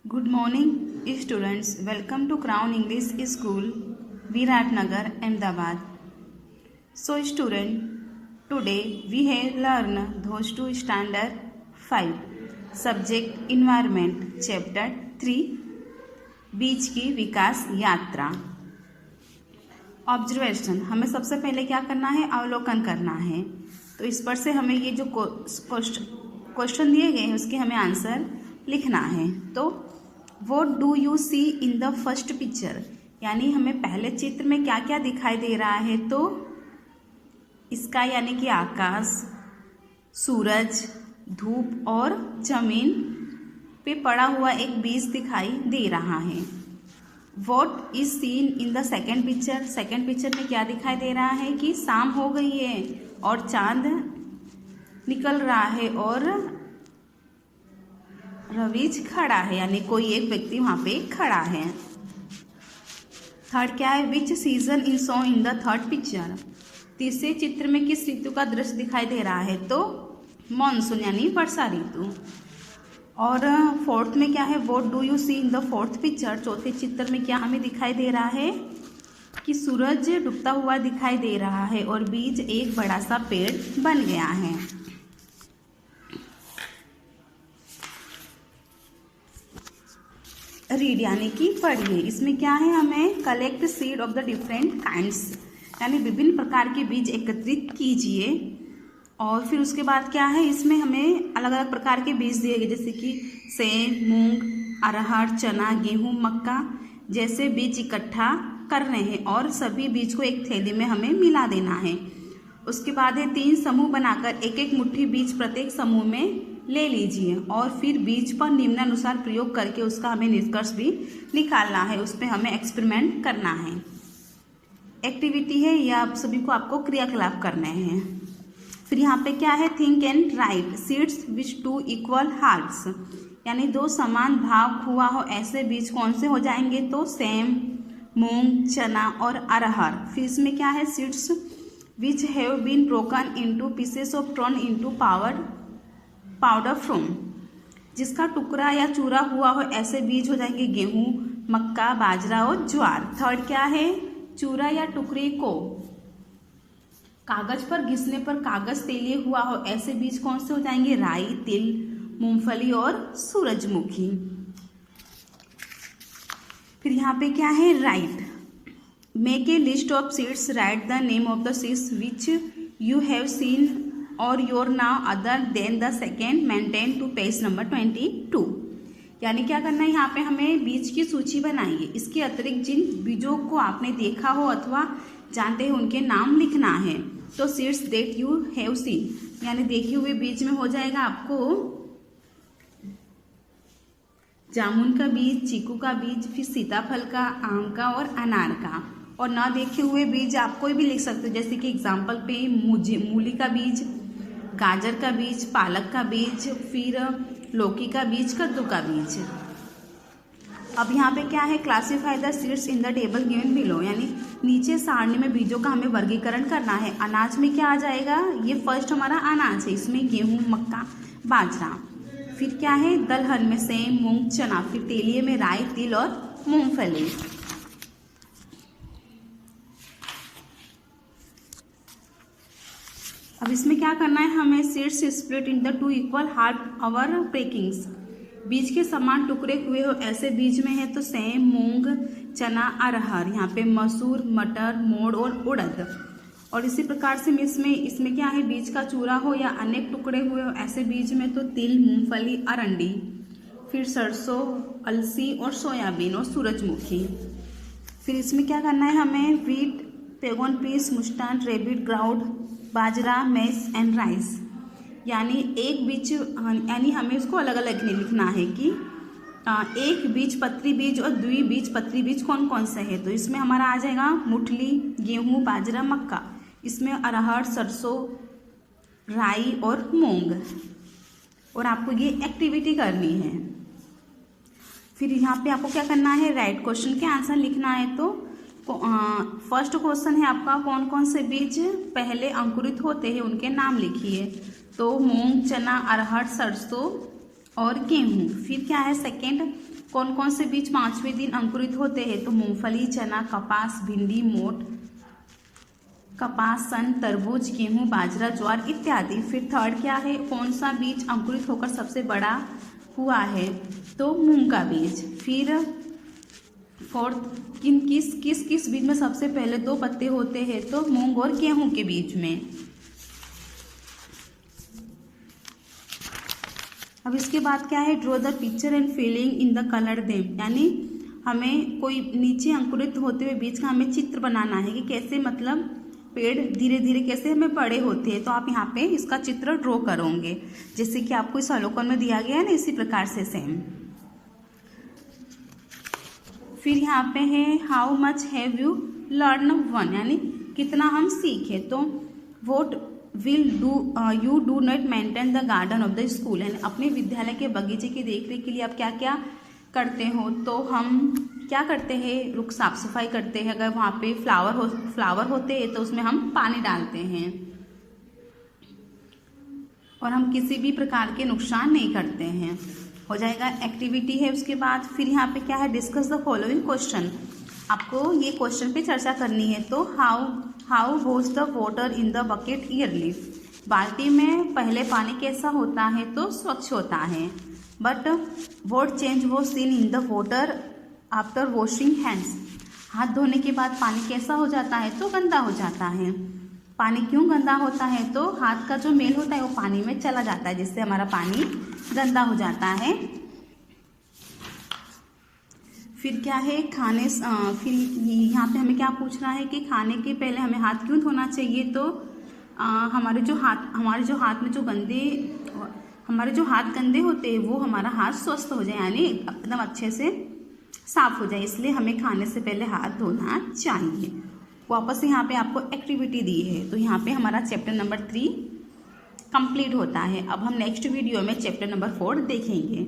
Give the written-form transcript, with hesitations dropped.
Good morning, students. Welcome to Crown English School, Viratnagar, Ahmedabad. So, student, today we have learned those two standard 5, subject environment, chapter 3, बीज की विकास यात्रा. Observation, हमें सबसे पहले क्या करना है, अवलोकन करना है. तो इस पर से हमें ये जो क्वेश्चन दिए गए हैं उसके हमें आंसर लिखना है. तो what do you see in the first picture, यानी हमें पहले चित्र में क्या क्या दिखाई दे रहा है. तो इसका यानी कि आकाश, सूरज, धूप और जमीन पे पड़ा हुआ एक बीज दिखाई दे रहा है. What is seen in the second picture, second picture में क्या दिखाई दे रहा है कि शाम हो गई है और चांद निकल रहा है और रवीज खड़ा है, यानी कोई एक व्यक्ति वहां पे खड़ा है. थर्ड क्या है, विच season in so in the third picture, तीसरे चित्र में किस ऋतु का दृश्य दिखाई दे रहा है. तो मॉनसून यानी वर्षा ऋतु. और फोर्थ में क्या है, what do you see in the fourth picture, चौथे चित्र में क्या हमें दिखाई दे रहा है कि सूरज डूबता हुआ दिखाई दे रहा है और बीज एक बड़ा सा पेड़ बन गया है. रीड यानी कि पढ़िए. इसमें क्या है, हमें collect seed of the different kinds, यानी विभिन्न प्रकार के बीज एकत्रित कीजिए. और फिर उसके बाद क्या है, इसमें हमें अलग अलग प्रकार के बीज दिए गए, जैसे कि सेम, मूंग, अरहर, चना, गेहूं, मक्का जैसे बीज इकट्ठा करने हैं और सभी बीज को एक थैली में हमें मिला देना है. उसके बाद है 3 समूह बनाकर एक एक मुट्ठी बीज प्रत्येक समूह में ले लीजिए और फिर बीज पर निम्नानुसार प्रयोग करके उसका हमें निष्कर्ष भी निकालना है. उस पर हमें एक्सपेरिमेंट करना है. एक्टिविटी है, यह आप सभी को आपको क्रियाकलाप करने हैं. फिर यहाँ पे क्या है, think and right seeds which 2 equal hearts, यानी 2 समान भाग हुआ हो ऐसे बीज कौन से हो जाएंगे. तो सेम, मूंग, चना और अरहर. फिर इसमें क्या है, seeds which have been broken into pieces of turn into powder from, जिसका टुकड़ा या चूरा हुआ हो ऐसे बीज हो जाएंगे गेहूं, मक्का, बाजरा और ज्वार. थर्ड क्या है, चूरा या टुकड़े को कागज पर घिसने पर कागज तेलिए हुआ हो ऐसे बीज कौन से हो जाएंगे, राई, तिल, मूंगफली और सूरजमुखी. फिर यहाँ पे क्या है, right. Make a list of seeds, write the name of the seeds which you have seen और your now other than the second maintain to page number 22. यानी क्या करना है, यहाँ पे हमें बीज की सूची बनाइए. इसके अतिरिक्त जिन बीजों को आपने देखा हो अथवा जानते हैं उनके नाम लिखना है. तो seeds that you have scene, यानी देखे हुए बीज में हो जाएगा आपको जामुन का बीज, चीकू का बीज, फिर सीताफल का, आम का और अनार का. और ना देखे हुए बीज आप कोई भी लिख सकते हो, जैसे कि एग्जाम्पल पे मूली का बीज, गाजर का बीज, पालक का बीज, फिर लौकी का बीज, कद्दू का बीज. अब यहाँ पे क्या है, classify the seeds in the table given below, यानी नीचे सारणी में बीजों का हमें वर्गीकरण करना है. अनाज में क्या आ जाएगा, ये फर्स्ट हमारा अनाज है, इसमें गेहूं, मक्का, बाजरा. फिर क्या है, दलहन में सेम, मूंग, चना. फिर तेलिए में राई, तिल और मूंगफली. अब इसमें क्या करना है, हमें seeds split in the 2 equal heart our breakings, बीज के समान टुकड़े हुए हो ऐसे बीज में है. तो सेम, मूंग, चना, अरहर. यहाँ पे मसूर, मटर, मोड़ और उड़द. और इसी प्रकार से इसमें क्या है, बीज का चूरा हो या अनेक टुकड़े हुए हो ऐसे बीज में तो तिल, मूंगफली, अरंडी. फिर सरसों, अलसी और सोयाबीन और सूरजमुखी. फिर इसमें क्या करना है, हमें व्हीट, पेगोन पीस, मुस्टान, रेबिट, ground, bajra, maize and rice. यानी एक बीज, यानी हमें उसको अलग अलग लिखना है कि एक बीज पत्री बीज और द्विबीजपत्री बीज कौन कौन से है. तो इसमें हमारा आ जाएगा मुठली, गेहूं, बाजरा, मक्का. इसमें अरहर, सरसों, राई और मूंग. और आपको ये एक्टिविटी करनी है. फिर यहाँ पे आपको क्या करना है, राइट क्वेश्चन के आंसर लिखना है. तो फर्स्ट क्वेश्चन है आपका, कौन कौन से बीज पहले अंकुरित होते हैं उनके नाम लिखिए. तो मूंग, चना, अरहर, सरसों और गेहूं। फिर क्या है सेकेंड कौन कौन से बीज 5वें दिन अंकुरित होते हैं? तो मूंगफली, चना, कपास, भिंडी, मोठ, कपास, सन, तरबूज, गेहूं, बाजरा, ज्वार इत्यादि। फिर थर्ड क्या है? कौन सा बीज अंकुरित होकर सबसे बड़ा हुआ है? तो मूंग का बीज। फिर फोर्थ, किस किस बीज में सबसे पहले 2 पत्ते होते हैं? तो मूंग और गेहूं के बीज में। अब इसके बाद क्या है? Draw the picture and filling in the colour them, यानी हमें कोई नीचे अंकुरित होते हुए बीज का हमें चित्र बनाना है कि कैसे मतलब पेड़ धीरे धीरे कैसे हमें बड़े होते हैं। तो आप यहाँ पे इसका चित्र ड्रॉ करोगे, जैसे कि आपको इस अवलोकन में दिया गया है ना, इसी प्रकार से सेम। फिर यहाँ पे है how much have you learn 1, यानी कितना हम सीखे। तो what will you do not maintain the garden of the school, यानी अपने विद्यालय के बगीचे की देखरेख के लिए आप क्या क्या करते हो? तो हम क्या करते हैं? रुख साफ सफाई करते हैं। अगर वहाँ पे फ्लावर होते हैं तो उसमें हम पानी डालते हैं और हम किसी भी प्रकार के नुकसान नहीं करते हैं। हो जाएगा। एक्टिविटी है उसके बाद। फिर यहाँ पे क्या है? डिस्कस द फॉलोइंग क्वेश्चन, आपको ये क्वेश्चन पे चर्चा करनी है। तो how goes the water in the bucket yearly, बाल्टी में पहले पानी कैसा होता है? तो स्वच्छ होता है। But what change was seen in the water after washing hands, हाथ धोने के बाद पानी कैसा हो जाता है? तो गंदा हो जाता है। पानी क्यों गंदा होता है? तो हाथ का जो मेल होता है वो पानी में चला जाता है, जिससे हमारा पानी गंदा हो जाता है। फिर क्या है? फिर यहाँ पे हमें क्या पूछना है कि खाने के पहले हमें हाथ क्यों धोना चाहिए? तो हमारे जो हाथ में हमारे जो हाथ गंदे होते हैं वो हमारा हाथ स्वस्थ हो जाए, यानी एकदम अच्छे से साफ हो जाए, इसलिए हमें खाने से पहले हाथ धोना चाहिए। वापस से यहाँ पे आपको एक्टिविटी दी है, तो यहाँ पे हमारा चैप्टर नंबर 3 कंप्लीट होता है। अब हम नेक्स्ट वीडियो में चैप्टर नंबर 4 देखेंगे।